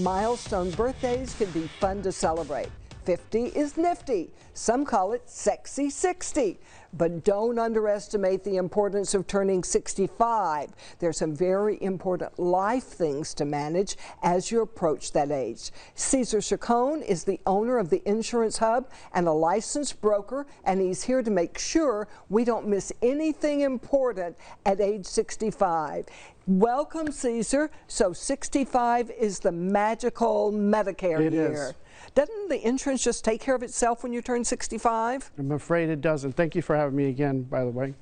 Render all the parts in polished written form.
Milestone birthdays can be fun to celebrate. 50 is nifty. Some call it sexy 60. But don't underestimate the importance of turning 65. There's some very important life things to manage as you approach that age. Cesar Chacon is the owner of the Insurance Hub and a licensed broker, and he's here to make sure we don't miss anything important at age 65. Welcome, Cesar. So 65 is the magical Medicare year. Doesn't the insurance just take care of itself when you turn 65? I'm afraid it doesn't. Thank you for having me again, by the way.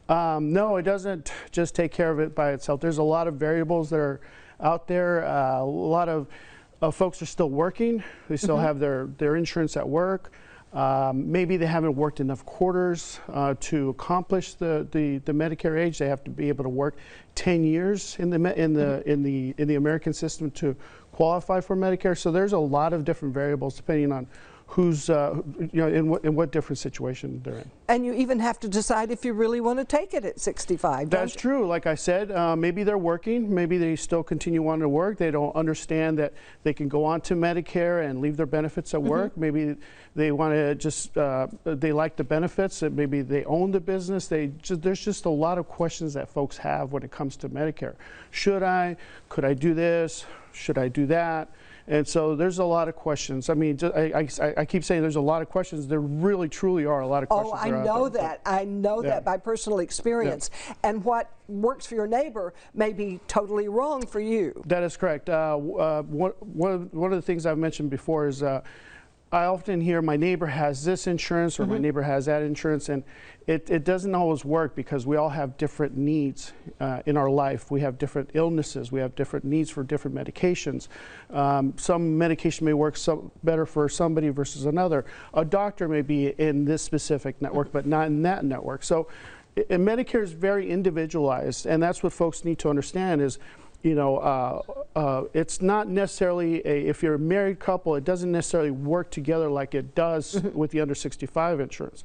No, it doesn't just take care of it by itself. There's a lot of variables that are out there. A lot of folks are still working. They still have their insurance at work. Maybe they haven't worked enough quarters to accomplish the Medicare age. They have to be able to work 10 years in the American system to qualify for Medicare. So there's a lot of different variables depending on who's in what different situation they're in. And you even have to decide if you really want to take it at 65. That's true. Like I said, maybe they're working, maybe they still continue wanting to work. They don't understand that they can go on to Medicare and leave their benefits at work. Maybe they want to just they like the benefits, that maybe they own the business. There's just a lot of questions that folks have when it comes to Medicare. Could I do this? Should I do that? And so there's a lot of questions. I mean, I keep saying there's a lot of questions. There really, truly are a lot of questions. Oh, I know that. I know that by personal experience. And what works for your neighbor may be totally wrong for you. That is correct. One of the things I've mentioned before is I often hear my neighbor has this insurance or my neighbor has that insurance, and it doesn't always work because we all have different needs in our life. We have different illnesses. We have different needs for different medications. Some medication may work better for somebody versus another. A doctor may be in this specific network but not in that network. So Medicare is very individualized, and that's what folks need to understand is, it's not necessarily if you're a married couple, it doesn't necessarily work together like it does with the under 65 insurance.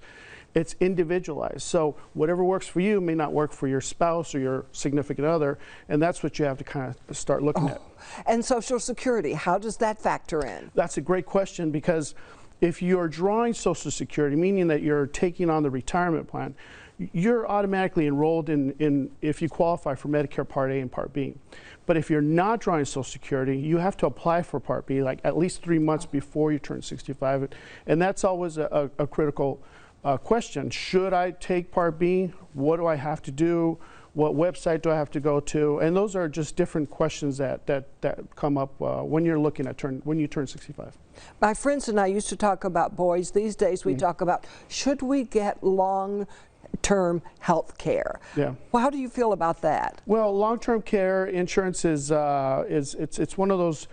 It's individualized. So whatever works for you may not work for your spouse or your significant other, and that's what you have to kind of start looking at. And Social Security, how does that factor in? That's a great question, because if you're drawing Social Security, meaning that you're taking on the retirement plan, you're automatically enrolled in if you qualify for Medicare Part A and Part B. But if you're not drawing Social Security, you have to apply for Part B like at least 3 months before you turn 65. And that's always a critical question. Should I take Part B? What do I have to do? What website do I have to go to? And those are just different questions that come up when you're looking at when you turn 65. My friends and I used to talk about boys. These days we talk about, should we get long-term health care? Yeah. Well, how do you feel about that? Well, long-term care insurance is it's one of those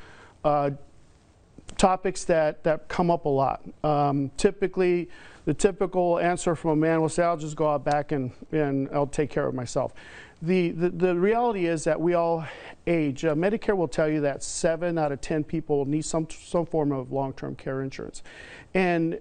topics that come up a lot. Typically, the typical answer from a man will say, "I'll just go out back and I'll take care of myself." The reality is that we all age. Medicare will tell you that 7 out of 10 people need some form of long-term care insurance. And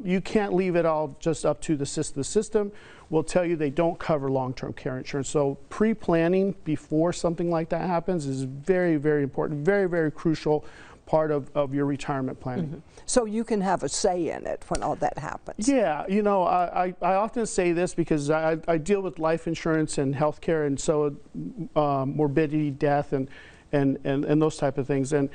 you can't leave it all just up to the system. The system will tell you they don't cover long-term care insurance. So pre-planning before something like that happens is very, very important, very, very crucial part of your retirement planning. So you can have a say in it when all that happens. Yeah, I often say this because I deal with life insurance and health care, and so morbidity, death, and those type of things. And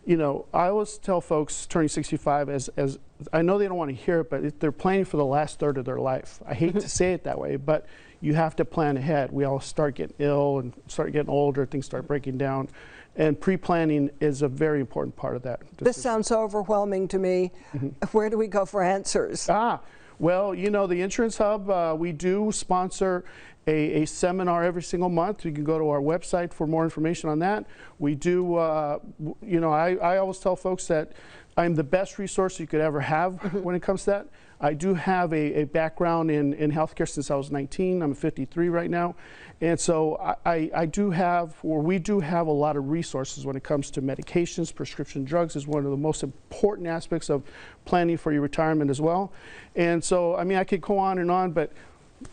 I always tell folks turning 65 as I know they don't want to hear it, but they're planning for the last third of their life. I hate to say it that way, but you have to plan ahead. We all start getting ill and start getting older, things start breaking down. And pre-planning is a very important part of that decision. This sounds so overwhelming to me. Where do we go for answers? Well, the Insurance Hub, we do sponsor a seminar every single month. You can go to our website for more information on that. We do, I always tell folks that I'm the best resource you could ever have when it comes to that. I do have a background in healthcare since I was 19. I'm 53 right now. And so we do have a lot of resources when it comes to medications. Prescription drugs is one of the most important aspects of planning for your retirement as well. And so, I mean, I could go on, but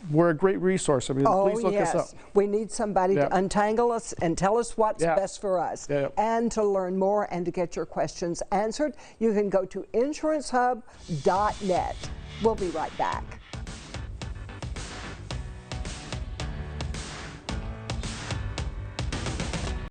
we're a great resource. I mean, please look us up. We need somebody to untangle us and tell us what's best for us. And to learn more and to get your questions answered, you can go to insurancehub.net. We'll be right back.